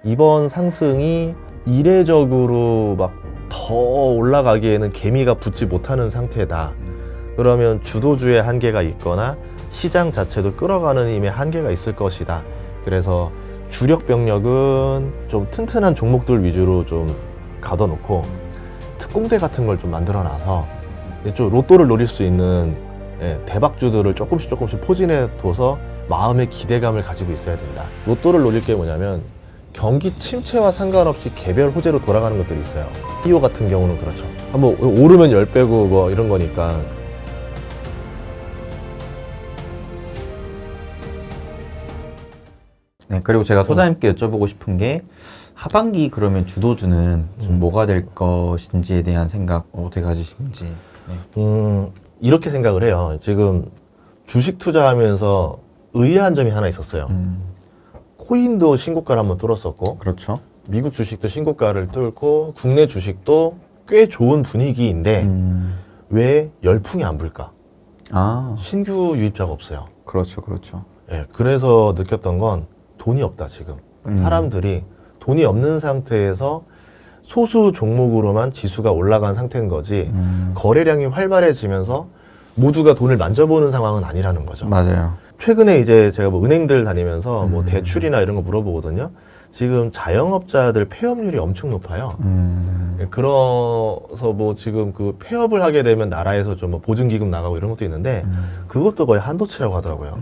이번 상승이 이례적으로 막 더 올라가기에는 개미가 붙지 못하는 상태다. 그러면 주도주의 한계가 있거나 시장 자체도 끌어가는 힘의 한계가 있을 것이다. 그래서 주력 병력은 좀 튼튼한 종목들 위주로 좀 가둬놓고 특공대 같은 걸 좀 만들어놔서 좀 로또를 노릴 수 있는 대박주들을 조금씩 포진해 둬서 마음의 기대감을 가지고 있어야 된다. 로또를 노릴 게 뭐냐면 경기 침체와 상관없이 개별 호재로 돌아가는 것들이 있어요. 히오 같은 경우는 그렇죠. 한번 오르면 10배고 뭐 이런 거니까. 네, 그리고 제가 소장님께 여쭤보고 싶은 게 하반기 그러면 주도주는 좀 뭐가 될 것인지에 대한 생각 어떻게 가지시는지. 네. 이렇게 생각을 해요. 지금 주식 투자하면서 의아한 점이 하나 있었어요. 코인도 신고가를 한번 뚫었었고, 그렇죠. 미국 주식도 신고가를 뚫고 국내 주식도 꽤 좋은 분위기인데 왜 열풍이 안 불까? 신규 유입자가 없어요. 그렇죠. 예, 그래서 느꼈던 건 돈이 없다 지금. 사람들이 돈이 없는 상태에서 소수 종목으로만 지수가 올라간 상태인 거지 거래량이 활발해지면서 모두가 돈을 만져보는 상황은 아니라는 거죠. 맞아요. 최근에 이제 제가 뭐 은행들 다니면서 뭐 대출이나 이런 거 물어보거든요. 지금 자영업자들 폐업률이 엄청 높아요. 그래서 뭐 지금 그 폐업을 하게 되면 나라에서 좀 뭐 보증기금 나가고 이런 것도 있는데 그것도 거의 한도치라고 하더라고요.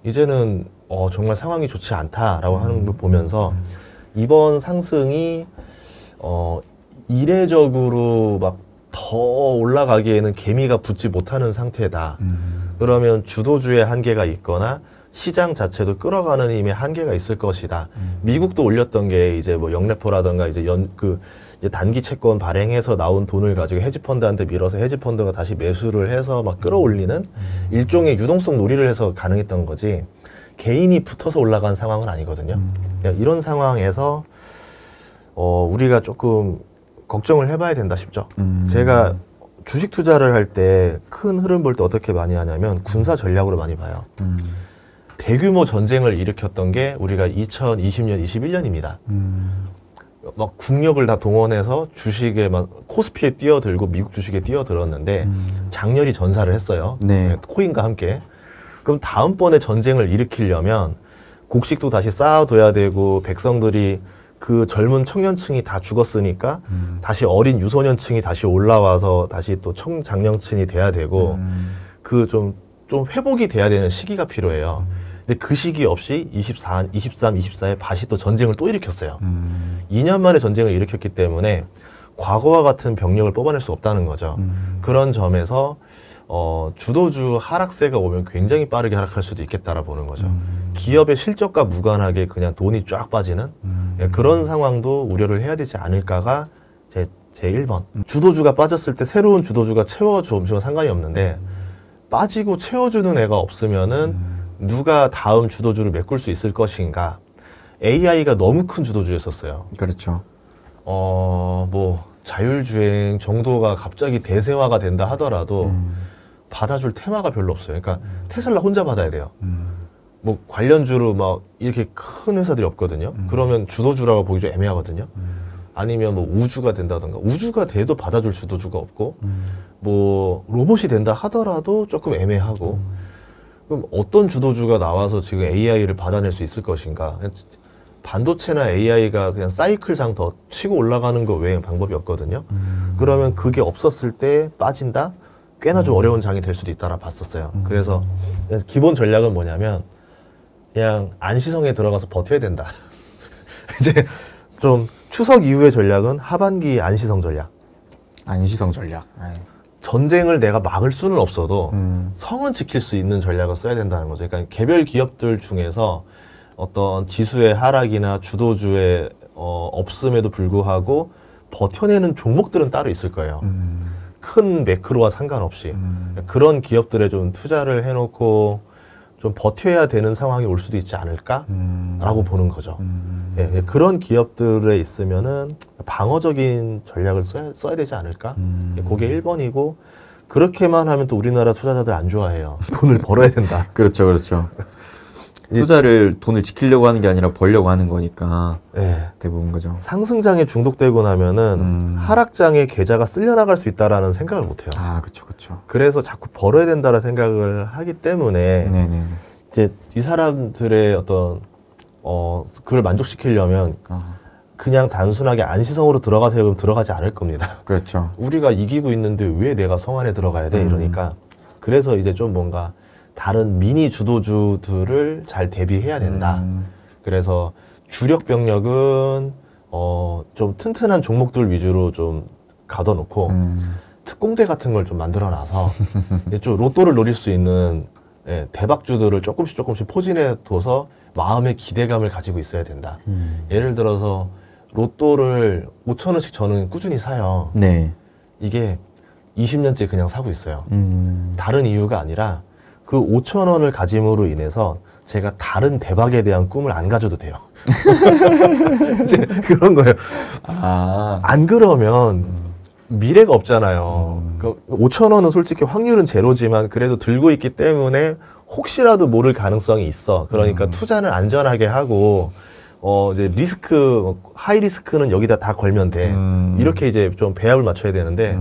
이제는 정말 상황이 좋지 않다라고 하는 걸 보면서 이번 상승이 이례적으로 막 더 올라가기에는 개미가 붙지 못하는 상태다. 그러면 주도주의 한계가 있거나 시장 자체도 끌어가는 힘의 한계가 있을 것이다. 미국도 올렸던 게 이제 뭐 영래포라든가 이제 이제 단기 채권 발행해서 나온 돈을 가지고 헤지펀드한테 밀어서 헤지펀드가 다시 매수를 해서 막 끌어올리는 일종의 유동성 놀이를 해서 가능했던 거지 개인이 붙어서 올라간 상황은 아니거든요. 이런 상황에서 우리가 조금 걱정을 해봐야 된다 싶죠. 제가 주식 투자를 할 때 큰 흐름 볼 때 어떻게 많이 하냐면 군사 전략으로 많이 봐요. 대규모 전쟁을 일으켰던 게 우리가 2020년, 21년입니다. 막 국력을 다 동원해서 주식에 막 코스피에 뛰어들고 미국 주식에 뛰어들었는데 장렬히 전사를 했어요. 네. 코인과 함께. 그럼 다음번에 전쟁을 일으키려면 곡식도 다시 쌓아둬야 되고 백성들이 그 젊은 청년층이 다 죽었으니까 다시 어린 유소년층이 다시 올라와서 다시 또 청장년층이 돼야 되고 그 좀 회복이 돼야 되는 시기가 필요해요. 근데 그 시기 없이 23, 24에 다시 또 전쟁을 또 일으켰어요. 2년 만에 전쟁을 일으켰기 때문에 과거와 같은 병력을 뽑아낼 수 없다는 거죠. 그런 점에서 주도주 하락세가 오면 굉장히 빠르게 하락할 수도 있겠다라 보는 거죠. 기업의 실적과 무관하게 그냥 돈이 쫙 빠지는 그런 상황도 우려를 해야 되지 않을까가 제 1번. 주도주가 빠졌을 때 새로운 주도주가 채워주면 상관이 없는데 빠지고 채워주는 애가 없으면은 누가 다음 주도주를 메꿀 수 있을 것인가. AI가 너무 큰 주도주였었어요. 그렇죠. 뭐 자율주행 정도가 갑자기 대세화가 된다 하더라도 받아줄 테마가 별로 없어요. 그러니까 테슬라 혼자 받아야 돼요. 뭐 관련주로 막 이렇게 큰 회사들이 없거든요. 그러면 주도주라고 보기 좀 애매하거든요. 아니면 뭐 우주가 된다던가 우주가 돼도 받아줄 주도주가 없고 뭐 로봇이 된다 하더라도 조금 애매하고 그럼 어떤 주도주가 나와서 지금 AI를 받아낼 수 있을 것인가. 반도체나 AI가 그냥 사이클상 더 치고 올라가는 거 외에 방법이 없거든요. 그러면 그게 없었을 때 빠진다? 꽤나 좀 어려운 장이 될 수도 있다라 봤었어요. 그래서 기본 전략은 뭐냐면 그냥 안시성에 들어가서 버텨야 된다. 이제 좀 추석 이후의 전략은 하반기 안시성 전략. 안시성 전략. 전쟁을 내가 막을 수는 없어도 성은 지킬 수 있는 전략을 써야 된다는 거죠. 그러니까 개별 기업들 중에서 어떤 지수의 하락이나 주도주의 없음에도 불구하고 버텨내는 종목들은 따로 있을 거예요. 큰 매크로와 상관없이 그런 기업들에 좀 투자를 해놓고 좀 버텨야 되는 상황이 올 수도 있지 않을까라고 보는 거죠. 예, 그런 기업들에 있으면은 방어적인 전략을 써야 되지 않을까? 그게 1번이고 그렇게만 하면 또 우리나라 투자자들 안 좋아해요. 돈을 벌어야 된다. 그렇죠. 투자를 돈을 지키려고 하는 게 아니라 벌려고 하는 거니까 네. 대부분 거죠. 상승장에 중독되고 나면은 하락장에 계좌가 쓸려나갈 수 있다라는 생각을 못 해요. 아, 그렇죠. 그래서 자꾸 벌어야 된다는 생각을 하기 때문에 네네. 이제 이 사람들의 어떤 그걸 만족시키려면 그냥 단순하게 안시성으로 들어가세요 그럼 들어가지 않을 겁니다. 그렇죠. 우리가 이기고 있는데 왜 내가 성 안에 들어가야 돼? 이러니까 그래서 이제 좀 뭔가 다른 미니 주도주들을 잘 대비해야 된다. 그래서 주력 병력은 좀 튼튼한 종목들 위주로 좀 가둬놓고 특공대 같은 걸 좀 만들어놔서 좀 로또를 노릴 수 있는 대박주들을 조금씩 포진해 둬서 마음의 기대감을 가지고 있어야 된다. 예를 들어서 로또를 5,000원씩 저는 꾸준히 사요. 네. 이게 20년째 그냥 사고 있어요. 다른 이유가 아니라 그 5,000원을 가짐으로 인해서 제가 다른 대박에 대한 꿈을 안 가져도 돼요. 이제 그런 거예요. 안 그러면 미래가 없잖아요. 5,000원은 솔직히 확률은 제로지만 그래도 들고 있기 때문에 혹시라도 모를 가능성이 있어. 그러니까 투자는 안전하게 하고 이제 하이 리스크는 여기다 다 걸면 돼. 이렇게 이제 좀 배합을 맞춰야 되는데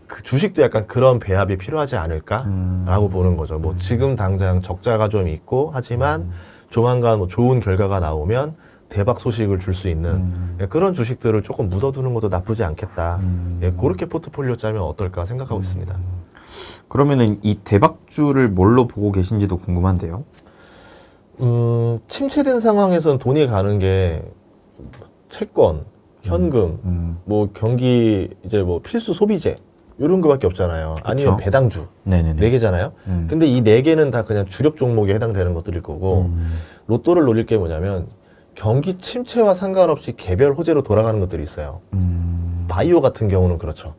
그 주식도 약간 그런 배합이 필요하지 않을까라고 보는 거죠. 뭐 지금 당장 적자가 좀 있고 하지만 조만간 뭐 좋은 결과가 나오면 대박 소식을 줄 수 있는 그런 주식들을 조금 묻어두는 것도 나쁘지 않겠다. 그렇게 포트폴리오 짜면 어떨까 생각하고 있습니다. 그러면은 이 대박주를 뭘로 보고 계신지도 궁금한데요. 침체된 상황에서는 돈이 가는 게 채권, 현금, 뭐 경기 이제 뭐 필수 소비재 이런 거밖에 없잖아요. 아니면 그쵸? 배당주 네네네. 4개잖아요. 근데 이 4개는 다 그냥 주력 종목에 해당되는 것들일 거고 로또를 노릴 게 뭐냐면 경기 침체와 상관없이 개별 호재로 돌아가는 것들이 있어요. 바이오 같은 경우는 그렇죠.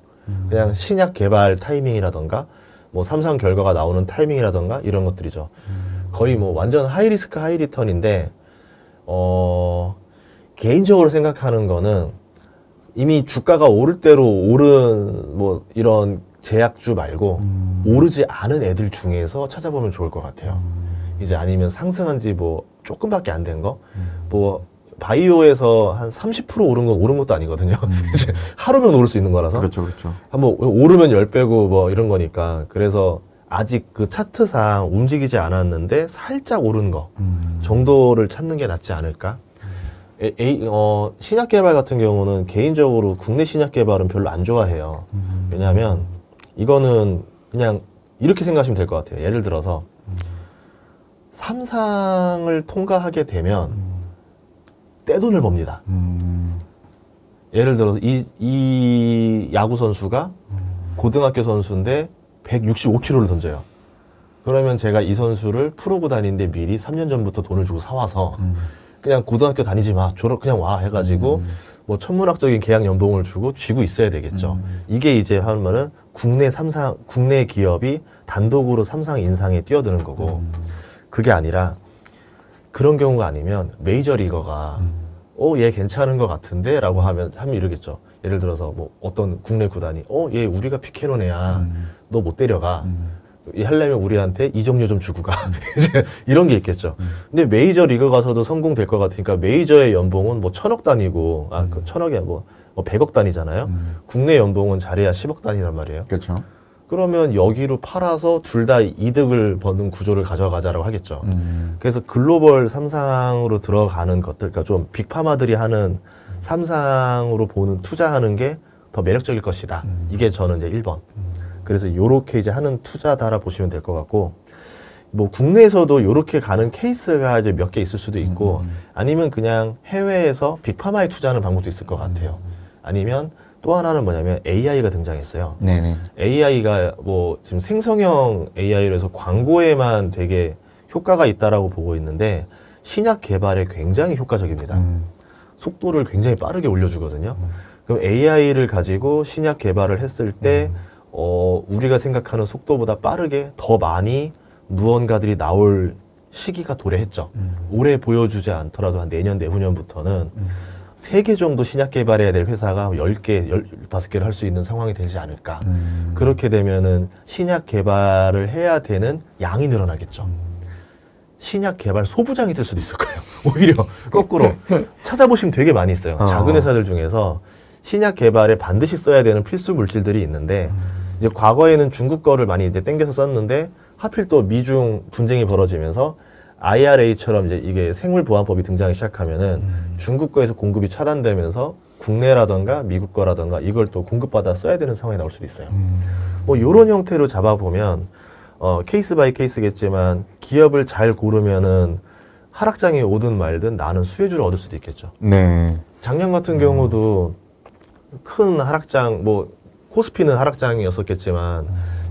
그냥 신약 개발 타이밍이라던가 뭐 삼상 결과가 나오는 타이밍이라던가 이런 것들이죠. 거의 뭐 완전 하이 리스크 하이 리턴인데 개인적으로 생각하는 거는 이미 주가가 오를 대로 오른 뭐 이런 제약주 말고 오르지 않은 애들 중에서 찾아보면 좋을 것 같아요. 이제 아니면 상승한 지 뭐 조금밖에 안 된 거, 뭐 바이오에서 한 30% 오른 건 오른 것도 아니거든요. 이제 하루면 오를 수 있는 거라서. 그렇죠. 한번 오르면 10배고 뭐 이런 거니까. 그래서 아직 그 차트상 움직이지 않았는데 살짝 오른 거 정도를 찾는 게 낫지 않을까? 신약 개발 같은 경우는 개인적으로 국내 신약 개발은 별로 안 좋아해요. 왜냐하면 이거는 그냥 이렇게 생각하시면 될 것 같아요. 예를 들어서 삼상을 통과하게 되면 떼돈을 법니다. 예를 들어서 이 야구 선수가 고등학교 선수인데 165kg를 던져요. 그러면 제가 이 선수를 프로구 다니는데 미리 3년 전부터 돈을 주고 사와서 그냥 고등학교 다니지 마, 졸업 그냥 와 해가지고 뭐 천문학적인 계약 연봉을 주고 쥐고 있어야 되겠죠. 이게 이제 하면은 국내 기업이 단독으로 삼상 인상에 뛰어드는 거고 그게 아니라 그런 경우가 아니면 메이저리거가 얘 괜찮은 것 같은데 라고 하면 이러겠죠. 예를 들어서 뭐 어떤 국내 구단이 얘 우리가 픽해놓은 애야. 너 못 데려가. 하려면 우리한테 이적료 좀 주고 가. 이제 이런 게 있겠죠. 근데 메이저리그 가서도 성공될 것 같으니까 메이저의 연봉은 뭐 1,000억 단위고 그 1,000억이 뭐 100억 단위잖아요. 국내 연봉은 잘해야 10억 단위란 말이에요. 그렇죠. 그러면 여기로 팔아서 둘 다 이득을 버는 구조를 가져가자라고 하겠죠. 그래서 글로벌 삼상으로 들어가는 것들, 그러니까 좀 빅파마들이 하는 삼상으로 보는 투자하는 게 더 매력적일 것이다. 이게 저는 이제 1번. 그래서 요렇게 이제 하는 투자다라 보시면 될 것 같고, 뭐 국내에서도 요렇게 가는 케이스가 이제 몇 개 있을 수도 있고, 아니면 그냥 해외에서 빅파마에 투자하는 방법도 있을 것 같아요. 아니면 또 하나는 뭐냐면 AI가 등장했어요. 네네. AI가 뭐 지금 생성형 AI로 해서 광고에만 되게 효과가 있다라고 보고 있는데 신약 개발에 굉장히 효과적입니다. 속도를 굉장히 빠르게 올려주거든요. 그럼 AI를 가지고 신약 개발을 했을 때 우리가 생각하는 속도보다 빠르게 더 많이 무언가들이 나올 시기가 도래했죠. 올해 보여주지 않더라도 한 내년, 내후년부터는 3개 정도 신약 개발해야 될 회사가 10개, 15개를 할 수 있는 상황이 되지 않을까. 그렇게 되면은 신약 개발을 해야 되는 양이 늘어나겠죠. 신약 개발 소부장이 될 수도 있을 거예요. 오히려 거꾸로 찾아보시면 되게 많이 있어요. 작은 회사들 중에서 신약 개발에 반드시 써야 되는 필수 물질들이 있는데 이제 과거에는 중국 거를 많이 이제 땡겨서 썼는데 하필 또 미중 분쟁이 벌어지면서 IRA처럼 이제 이게 생물보안법이 등장하기 시작하면은 중국 거에서 공급이 차단되면서 국내라던가 미국 거라던가 이걸 또 공급받아 써야 되는 상황이 나올 수도 있어요. 뭐 요런 형태로 잡아보면 케이스 바이 케이스겠지만 기업을 잘 고르면은 하락장이 오든 말든 나는 수혜주를 얻을 수도 있겠죠. 네. 작년 같은 경우도 큰 하락장, 뭐 코스피는 하락장이었었겠지만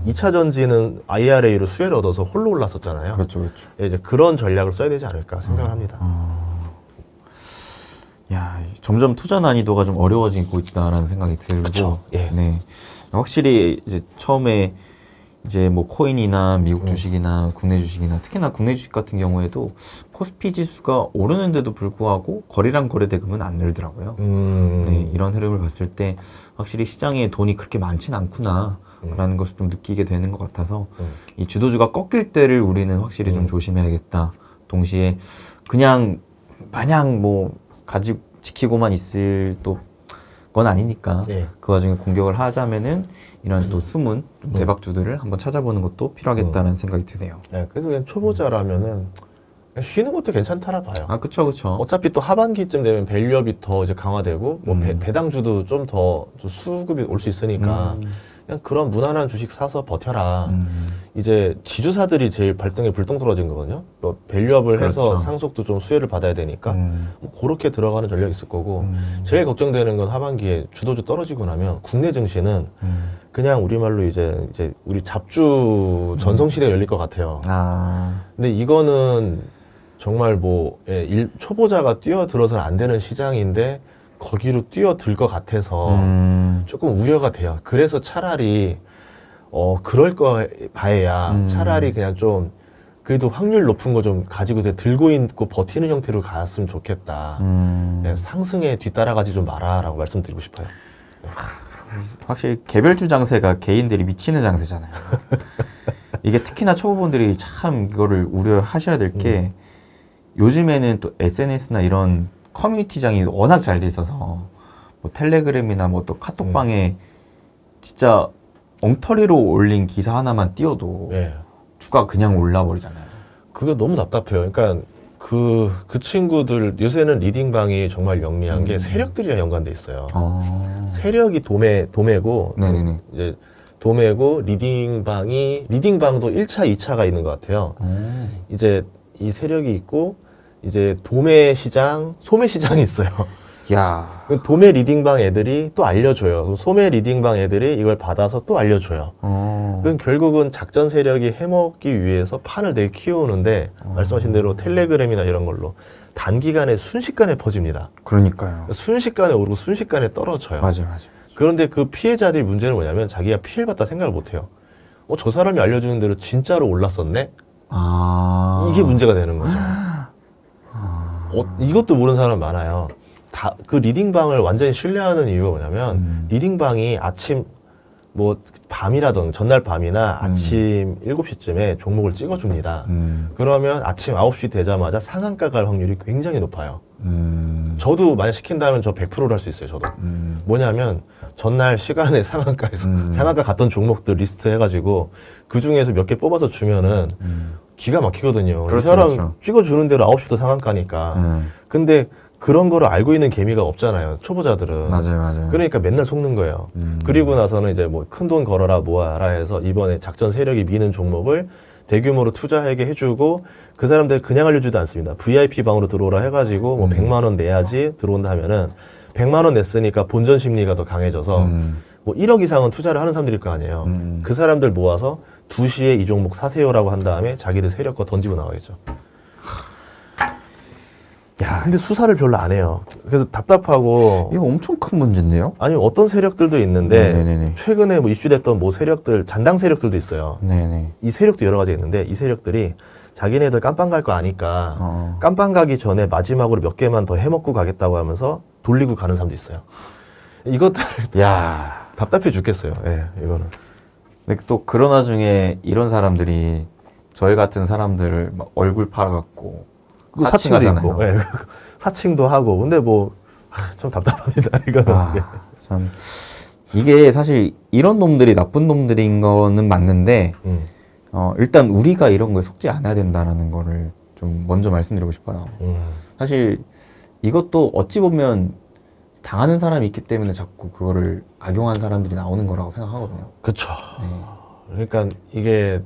2차 전지는 IRA로 수혜를 얻어서 홀로 올랐었잖아요. 그렇죠, 그렇죠. 이제 그런 전략을 써야 되지 않을까 생각을 합니다. 야, 점점 투자 난이도가 좀 어려워지고 있다라는 생각이 들고, 그쵸. 예. 네, 확실히 이제 처음에 이제 뭐 코인이나 미국 주식이나 국내 주식이나 특히나 국내 주식 같은 경우에도 코스피 지수가 오르는데도 불구하고 거래량 거래 대금은 안 늘더라고요. 네, 이런 흐름을 봤을 때 확실히 시장에 돈이 그렇게 많지는 않구나라는 것을 좀 느끼게 되는 것 같아서 이 주도주가 꺾일 때를 우리는 확실히 좀 조심해야겠다. 동시에 그냥 마냥 뭐 가지고 지키고만 있을 또 건 아니니까 네. 그 와중에 공격을 하자면은 이런 또 숨은 좀 대박주들을 한번 찾아보는 것도 필요하겠다는 생각이 드네요. 네, 그래서 그냥 초보자라면은 그냥 쉬는 것도 괜찮다라 봐요. 아, 그쵸, 그쵸. 어차피 또 하반기쯤 되면 밸류업이 더 이제 강화되고 뭐 배당주도 좀 더 수급이 올 수 있으니까 그냥 그런 무난한 주식 사서 버텨라. 이제 지주사들이 제일 발등에 불똥 떨어진 거거든요. 뭐 밸류업을 그렇죠. 해서 상속도 좀 수혜를 받아야 되니까 뭐 그렇게 들어가는 전략이 있을 거고 제일 걱정되는 건 하반기에 주도주 떨어지고 나면 국내 증시는 그냥 우리말로 이제 우리 잡주 전성시대가 열릴 것 같아요. 아, 근데 이거는 정말 뭐 초보자가 뛰어들어서는 안 되는 시장인데 거기로 뛰어들 것 같아서 조금 우려가 돼요. 그래서 차라리 그럴 거 바에야 차라리 그냥 좀 그래도 확률 높은 거 좀 가지고 들고 있고 버티는 형태로 갔으면 좋겠다. 상승에 뒤따라가지 좀 마라라고 말씀드리고 싶어요. 확실히 개별주 장세가 개인들이 미치는 장세잖아요. 이게 특히나 초보분들이 참 이거를 우려하셔야 될 게 요즘에는 또 SNS나 이런 커뮤니티장이 워낙 잘 돼 있어서 뭐 텔레그램이나 뭐 또 카톡방에 진짜 엉터리로 올린 기사 하나만 띄워도 예. 주가 그냥 올라버리잖아요. 그거 너무 답답해요. 그러니까 그 친구들 요새는 리딩방이 정말 영리한 게 세력들이랑 연관돼 있어요. 세력이 도매고 네네네. 이제 도매고 리딩방도 1차, 2차가 있는 것 같아요. 이제 이 세력이 있고 이제 도매 시장, 소매 시장이 있어요. 야, 도매 리딩방 애들이 또 알려줘요. 그럼 소매 리딩방 애들이 이걸 받아서 또 알려줘요. 그럼 결국은 작전 세력이 해먹기 위해서 판을 되게 키우는데 말씀하신 대로 텔레그램이나 이런 걸로 단기간에 순식간에 퍼집니다. 그러니까요. 순식간에 오르고 순식간에 떨어져요. 맞아요. 그런데 그 피해자들이 문제는 뭐냐면 자기가 피해를 봤다 생각을 못해요. 저 사람이 알려주는 대로 진짜로 올랐었네? 이게 문제가 되는 거죠. 이것도 모르는 사람 많아요. 그 리딩방을 완전히 신뢰하는 이유가 뭐냐면 리딩방이 아침 뭐 밤이라든 전날 밤이나 아침 7시쯤에 종목을 찍어줍니다. 그러면 아침 9시 되자마자 상한가 갈 확률이 굉장히 높아요. 저도 만약 시킨다면 저 100%를 할 수 있어요. 저도. 뭐냐면 전날 시간에 상한가에서 상한가 갔던 종목들 리스트 해가지고 그 중에서 몇 개 뽑아서 주면은 기가 막히거든요. 그렇죠, 이 사람 그렇죠. 찍어주는 대로 9시부터 상한가니까. 근데 그런 거를 알고 있는 개미가 없잖아요. 초보자들은. 맞아요. 그러니까 맨날 속는 거예요. 그리고 나서는 이제 뭐 큰 돈 걸어라 모아라 해서 이번에 작전 세력이 미는 종목을 대규모로 투자하게 해주고 그 사람들 그냥 알려주지도 않습니다. VIP 방으로 들어오라 해가지고 뭐 100만 원 내야지 들어온다 하면은 100만 원 냈으니까 본전 심리가 더 강해져서 뭐 1억 이상은 투자를 하는 사람들일 거 아니에요. 그 사람들 모아서 2시에 이 종목 사세요라고 한 다음에 자기들 세력 거 던지고 나가겠죠. 야, 근데 수사를 별로 안 해요. 그래서 답답하고. 이거 엄청 큰 문제인데요? 아니, 어떤 세력들도 있는데, 네네네. 최근에 뭐 이슈됐던 뭐 세력들, 잔당 세력들도 있어요. 네네. 이 세력도 여러 가지 있는데, 이 세력들이 자기네들 깜빵 갈 거 아니까, 깜빵 가기 전에 마지막으로 몇 개만 더 해먹고 가겠다고 하면서 돌리고 가는 사람도 있어요. 이것들, 야, 답답해 죽겠어요. 예, 이거는. 근데 또 그런 와중에 이런 사람들이 저희 같은 사람들을 막 얼굴 팔아갖고 그 사칭도 사칭하잖아요. 있고, 예. 사칭도 하고, 근데 뭐 좀 답답합니다. 이거는. 참 이게 사실 이런 놈들이 나쁜 놈들인 거는 맞는데 일단 우리가 이런 거에 속지 않아야 된다라는 거를 좀 먼저 말씀드리고 싶어요. 사실 이것도 어찌 보면 당하는 사람이 있기 때문에 자꾸 그거를 악용한 사람들이 나오는 거라고 생각하거든요. 그쵸. 네. 그러니까 이게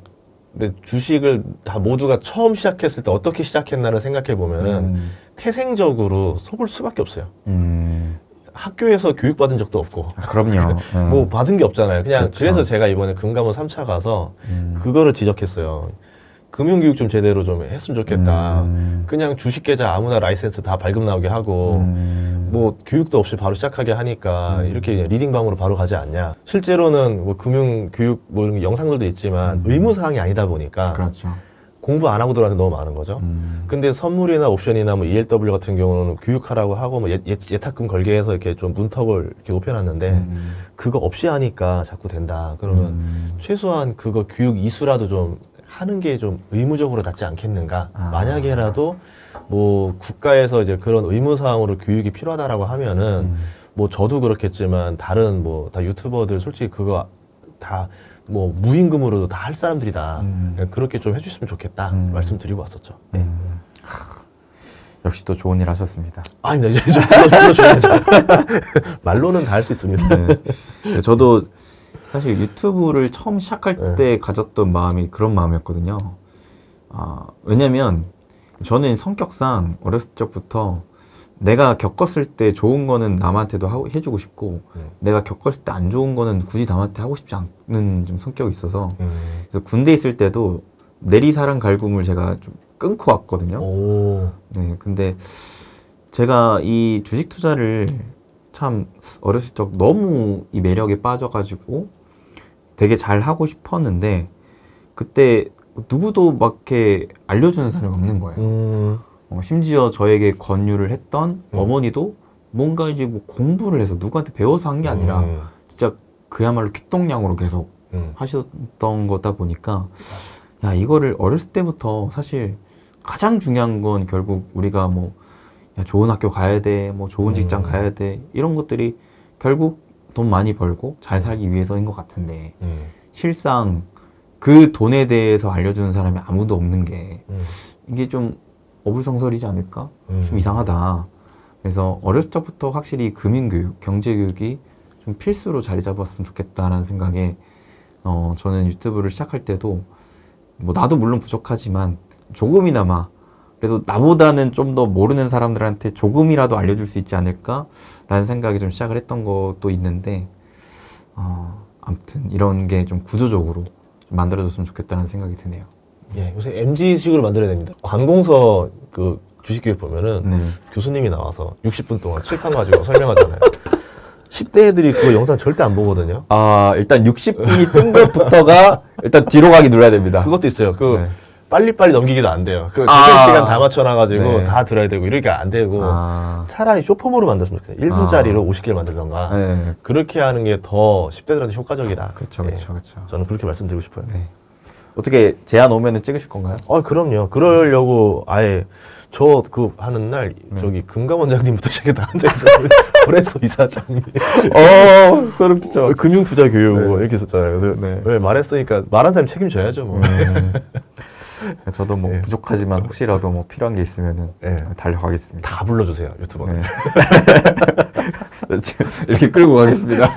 근데 주식을 다 모두가 처음 시작했을 때 어떻게 시작했나를 생각해 보면은 태생적으로 속을 수밖에 없어요. 학교에서 교육받은 적도 없고. 그럼요. 뭐 받은 게 없잖아요. 그냥 그렇죠. 그래서 제가 이번에 금감원 3차 가서 그거를 지적했어요. 금융교육 좀 제대로 좀 했으면 좋겠다. 그냥 주식 계좌 아무나 라이센스 다 발급 나오게 하고 뭐 교육도 없이 바로 시작하게 하니까 이렇게 리딩방으로 바로 가지 않냐. 실제로는 뭐 금융교육 뭐 이런 영상들도 있지만 의무사항이 아니다 보니까 그렇죠. 공부 안 하고 들어가는 게 너무 많은 거죠. 근데 선물이나 옵션이나 뭐 ELW 같은 경우는 교육하라고 하고 뭐 예탁금 걸게 해서 이렇게 좀 문턱을 이렇게 높여놨는데 그거 없이 하니까 자꾸 된다. 그러면 최소한 그거 교육 이수라도 좀 하는 게 좀 의무적으로 낫지 않겠는가. 만약에라도 뭐 국가에서 이제 그런 의무사항으로 교육이 필요하다라고 하면은 뭐 저도 그렇겠지만 다른 뭐 다 유튜버들 솔직히 그거 다 뭐 무임금으로도 다 할 사람들이다. 그렇게 좀 해주셨으면 좋겠다 말씀드리고 왔었죠. 네. 역시 또 좋은 일 하셨습니다. 아니, 이제 좀 불러줘야죠. 말로는 다 할 수 있습니다. 네. 저도 사실 유튜브를 처음 시작할 때 가졌던 마음이 그런 마음이었거든요. 왜냐면 저는 성격상 어렸을 적부터 내가 겪었을 때 좋은 거는 남한테도 해주고 싶고 내가 겪었을 때 안 좋은 거는 굳이 남한테 하고 싶지 않는 좀 성격이 있어서 그래서 군대 있을 때도 내리사랑 갈굼을 제가 좀 끊고 왔거든요. 네, 근데 제가 이 주식 투자를 참 어렸을 적 너무 이 매력에 빠져가지고 되게 잘 하고 싶었는데 그때 누구도 막 이렇게 알려주는 사람이 없는 거예요. 심지어 저에게 권유를 했던 어머니도 뭔가 이제 뭐 공부를 해서 누구한테 배워서 한 게 아니라 진짜 그야말로 귓동량으로 계속 하셨던 거다 보니까 야 이거를 어렸을 때부터 사실 가장 중요한 건 결국 우리가 뭐 야, 좋은 학교 가야 돼, 뭐 좋은 직장 가야 돼 이런 것들이 결국 돈 많이 벌고 잘 살기 위해서인 것 같은데 실상 그 돈에 대해서 알려주는 사람이 아무도 없는 게 이게 좀 어불성설이지 않을까? 좀 이상하다. 그래서 어렸을 적부터 확실히 금융교육, 경제교육이 좀 필수로 자리 잡았으면 좋겠다라는 생각에 저는 유튜브를 시작할 때도 뭐 나도 물론 부족하지만 조금이나마 그래도 나보다는 좀 더 모르는 사람들한테 조금이라도 알려줄 수 있지 않을까라는 생각에 좀 시작을 했던 것도 있는데 아무튼 이런 게 좀 구조적으로 좀 만들어졌으면 좋겠다는 생각이 드네요. 예, 요새 MG식으로 만들어야 됩니다. 관공서 그 주식교육 보면은 교수님이 나와서 60분 동안 칠판 가지고 설명하잖아요. 10대 애들이 그거 영상 절대 안 보거든요. 일단 60분이 뜬 것부터가 일단 뒤로 가기 눌러야 됩니다. 그것도 있어요. 빨리빨리 넘기기도 안 돼요. 시간 다 맞춰놔가지고 다 들어야 되고 이렇게 안 되고 차라리 쇼폼으로 만들었으면 좋겠어요. 1분짜리로 50개를 만들던가 그렇게 하는 게 더 10대들한테 효과적이다. 그렇죠. 저는 그렇게 말씀드리고 싶어요. 네. 어떻게 제안 오면은 찍으실 건가요? 그럼요. 그러려고 아예 저 그 하는 날 저기 금감원장님부터 시작해서 앉아있어요. 거래소 이사장님. 소름 끼쳐. 금융투자 교육 이렇게 있었잖아요. 그래서 왜 말했으니까 말한 사람이 책임져야죠. 뭐. 저도 뭐 부족하지만 혹시라도 뭐 필요한 게 있으면은 달려가겠습니다. 다 불러주세요 유튜버. 이렇게 끌고 가겠습니다.